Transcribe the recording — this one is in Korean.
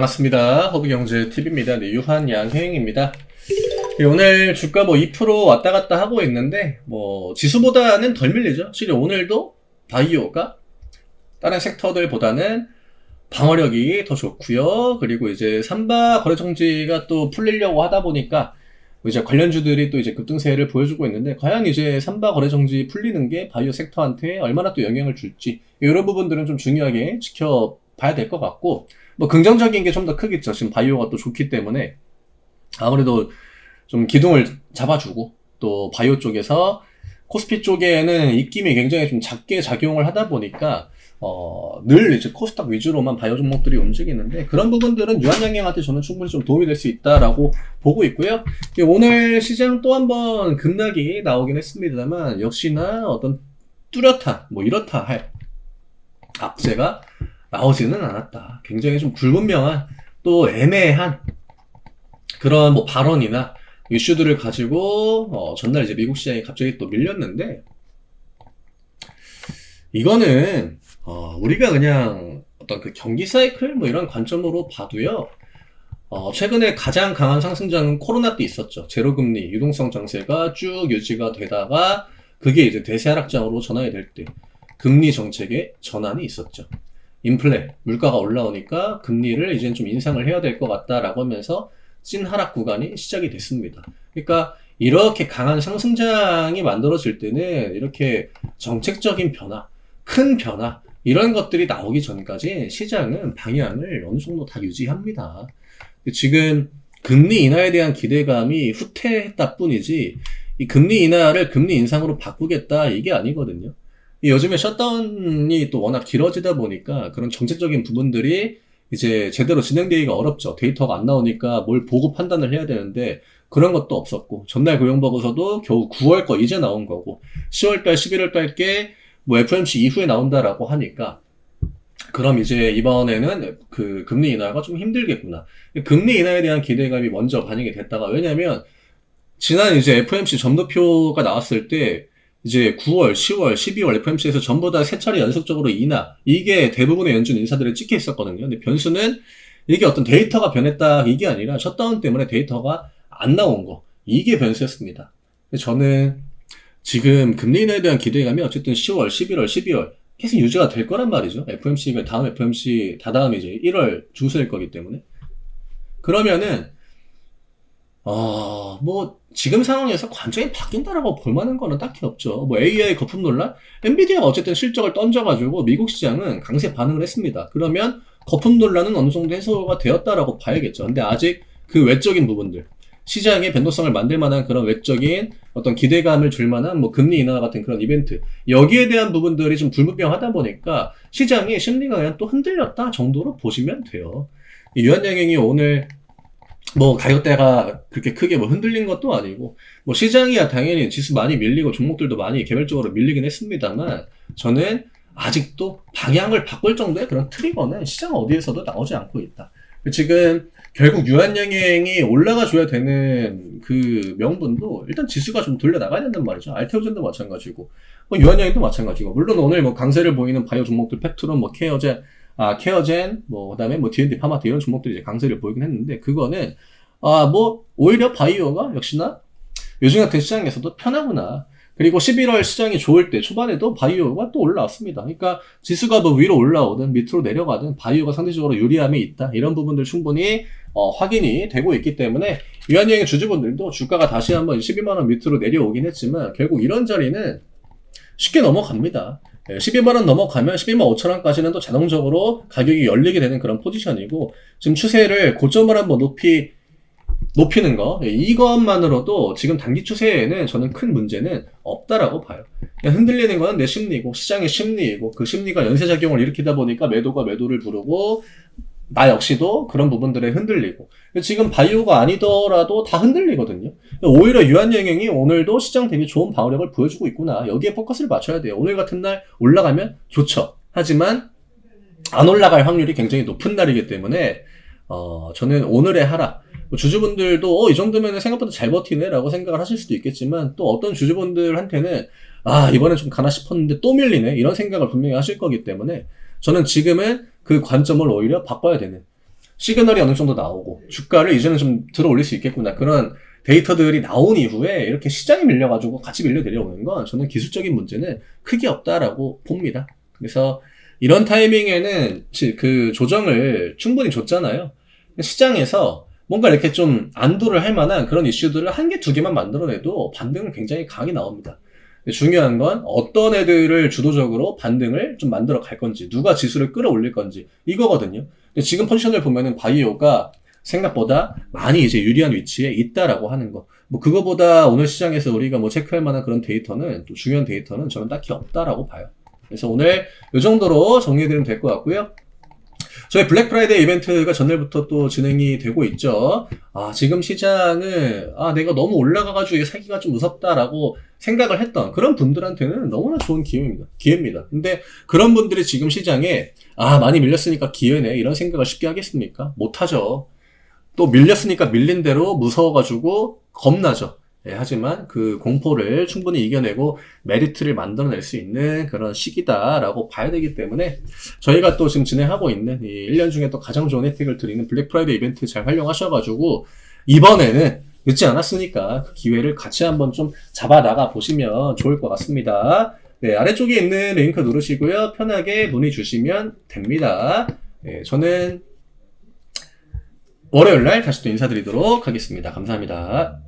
반갑습니다. 허브경제TV입니다. 네, 유한양행입니다. 네, 오늘 주가 2% 왔다 갔다 하고 있는데, 지수보다는 덜 밀리죠. 실은 오늘도 바이오가 다른 섹터들보다는 방어력이 더 좋고요. 그리고 이제 삼바 거래정지가 또 풀리려고 하다 보니까 이제 관련주들이 또 이제 급등세를 보여주고 있는데, 과연 이제 삼바 거래정지 풀리는 게 바이오 섹터한테 얼마나 또 영향을 줄지, 이런 부분들은 좀 중요하게 지켜봐야 될 것 같고, 긍정적인 게 좀 더 크겠죠. 지금 바이오가 또 좋기 때문에 아무래도 좀 기둥을 잡아주고, 또 바이오 쪽에서 코스피 쪽에는 입김이 굉장히 좀 작게 작용을 하다 보니까 늘 이제 코스닥 위주로만 바이오 종목들이 움직이는데, 그런 부분들은 유한양행한테 저는 충분히 좀 도움이 될 수 있다라고 보고 있고요. 오늘 시장 또 한번 급락이 나오긴 했습니다만, 역시나 어떤 뚜렷한 이렇다 할 악재가 나오지는 않았다. 굉장히 좀 불분명한, 또 애매한 그런 발언이나 이슈들을 가지고 전날 이제 미국 시장이 갑자기 또 밀렸는데, 이거는 우리가 그냥 어떤 그 경기 사이클 이런 관점으로 봐도요, 최근에 가장 강한 상승장은 코로나 때 있었죠. 제로금리 유동성 정세가 쭉 유지가 되다가 그게 이제 대세 하락장으로 전환이 될 때 금리 정책의 전환이 있었죠. 인플레, 물가가 올라오니까 금리를 이제는 좀 인상을 해야 될 것 같다라고 하면서 찐 하락 구간이 시작이 됐습니다. 그러니까 이렇게 강한 상승장이 만들어질 때는 이렇게 정책적인 변화, 큰 변화, 이런 것들이 나오기 전까지 시장은 방향을 어느 정도 다 유지합니다. 지금 금리 인하에 대한 기대감이 후퇴했다 뿐이지, 이 금리 인하를 금리 인상으로 바꾸겠다, 이게 아니거든요. 요즘에 셧다운이 또 워낙 길어지다 보니까 그런 정책적인 부분들이 이제 제대로 진행되기가 어렵죠. 데이터가 안 나오니까 뭘 보고 판단을 해야 되는데, 그런 것도 없었고, 전날 고용보고서도 겨우 9월 거 이제 나온 거고, 10월달, 11월달 게 FOMC 이후에 나온다라고 하니까, 그럼 이제 이번에는 그 금리 인하가 좀 힘들겠구나. 금리 인하에 대한 기대감이 먼저 반영이 됐다가, 왜냐면 지난 이제 FOMC 점도표가 나왔을 때 이제 9월, 10월, 12월 FOMC에서 전부 다 3차례 연속적으로 인하, 이게 대부분의 연준 인사들에 찍혀 있었거든요. 근데 변수는 이게 어떤 데이터가 변했다, 이게 아니라 셧다운 때문에 데이터가 안 나온 거, 이게 변수였습니다. 저는 지금 금리 인하에 대한 기대감이 어쨌든 10월, 11월, 12월 계속 유지가 될 거란 말이죠. FOMC가 다음 FOMC 다다음에 이제 1월 중순일 거기 때문에. 그러면은 지금 상황에서 관점이 바뀐다라고 볼 만한 거는 딱히 없죠. AI 거품 논란? 엔비디아가 어쨌든 실적을 던져가지고 미국 시장은 강세 반응을 했습니다. 그러면 거품 논란은 어느 정도 해소가 되었다라고 봐야겠죠. 근데 아직 그 외적인 부분들, 시장의 변동성을 만들 만한 그런 외적인 어떤 기대감을 줄 만한 금리 인하 같은 그런 이벤트, 여기에 대한 부분들이 좀 불분명하다 보니까 시장의 심리가 그냥 또 흔들렸다 정도로 보시면 돼요. 유한양행이 오늘 가격대가 그렇게 크게 흔들린 것도 아니고, 시장이야 당연히 지수 많이 밀리고 종목들도 많이 개별적으로 밀리긴 했습니다만, 저는 아직도 방향을 바꿀 정도의 그런 트리거는 시장 어디에서도 나오지 않고 있다. 지금 결국 유한양행이 올라가줘야 되는 그 명분도 일단 지수가 좀 돌려나가야 된단 말이죠. 알테오젠도 마찬가지고, 유한양행도 마찬가지고, 물론 오늘 강세를 보이는 바이오 종목들, 팩트론, 케어젠, 그다음에 D&D 파마트 이런 종목들이 이제 강세를 보이긴 했는데, 그거는 오히려 바이오가 역시나 요즘 같은 시장에서도 편하구나. 그리고 11월 시장이 좋을 때 초반에도 바이오가 또 올라왔습니다. 그러니까 지수가 위로 올라오든 밑으로 내려가든 바이오가 상대적으로 유리함이 있다, 이런 부분들 충분히 확인이 되고 있기 때문에, 유한양행 주주분들도 주가가 다시 한번 12만원 밑으로 내려오긴 했지만 결국 이런 자리는 쉽게 넘어갑니다. 12만원 넘어가면 12만 5천원까지는 또 자동적으로 가격이 열리게 되는 그런 포지션이고, 지금 추세를 고점을 한번 높이는 거, 이것만으로도 지금 단기 추세에는 저는 큰 문제는 없다라고 봐요. 그냥 흔들리는 거는 내 심리고, 시장의 심리이고, 그 심리가 연쇄작용을 일으키다 보니까 매도가 매도를 부르고, 나 역시도 그런 부분들에 흔들리고, 지금 바이오가 아니더라도 다 흔들리거든요. 오히려 유한양행이 오늘도 시장 대비 좋은 방어력을 보여주고 있구나, 여기에 포커스를 맞춰야 돼요. 오늘 같은 날 올라가면 좋죠. 하지만 안 올라갈 확률이 굉장히 높은 날이기 때문에 저는 오늘의 하락, 주주분들도 이 정도면 생각보다 잘 버티네 라고 생각을 하실 수도 있겠지만, 또 어떤 주주분들한테는 이번엔 좀 가나 싶었는데 또 밀리네, 이런 생각을 분명히 하실 거기 때문에, 저는 지금은 그 관점을 오히려 바꿔야 되는, 시그널이 어느 정도 나오고 주가를 이제는 좀 들어 올릴 수 있겠구나. 그런 데이터들이 나온 이후에 이렇게 시장이 밀려가지고 같이 밀려 내려오는 건 저는 기술적인 문제는 크게 없다라고 봅니다. 그래서 이런 타이밍에는 그 조정을 충분히 줬잖아요. 시장에서 뭔가 이렇게 좀 안도를 할 만한 그런 이슈들을 한 개, 두 개만 만들어내도 반등은 굉장히 강하게 나옵니다. 중요한 건 어떤 애들을 주도적으로 반등을 좀 만들어 갈 건지, 누가 지수를 끌어올릴 건지, 이거거든요. 근데 지금 포지션을 보면은 바이오가 생각보다 많이 이제 유리한 위치에 있다라고 하는 거. 뭐 그거보다 오늘 시장에서 우리가 뭐 체크할 만한 그런 데이터는, 또 중요한 데이터는 저는 딱히 없다라고 봐요. 그래서 오늘 이 정도로 정리해드리면 될 것 같고요. 저희 블랙 프라이데이 이벤트가 전날부터 또 진행이 되고 있죠. 지금 시장은, 내가 너무 올라가가지고 이게 사기가 좀 무섭다라고 생각을 했던 그런 분들한테는 너무나 좋은 기회입니다. 근데 그런 분들이 지금 시장에, 많이 밀렸으니까 기회네. 이런 생각을 쉽게 하겠습니까? 못하죠. 또 밀렸으니까 밀린 대로 무서워가지고 겁나죠. 하지만 그 공포를 충분히 이겨내고 메리트를 만들어낼 수 있는 그런 시기다라고 봐야 되기 때문에 저희가 또 지금 진행하고 있는 이 1년 중에 또 가장 좋은 혜택을 드리는 블랙 프라이데이 이벤트 잘 활용하셔가지고 이번에는 늦지 않았으니까 그 기회를 같이 한번 좀 잡아나가 보시면 좋을 것 같습니다. 네, 아래쪽에 있는 링크 누르시고요. 편하게 문의 주시면 됩니다. 네, 저는 월요일날 다시 또 인사드리도록 하겠습니다. 감사합니다.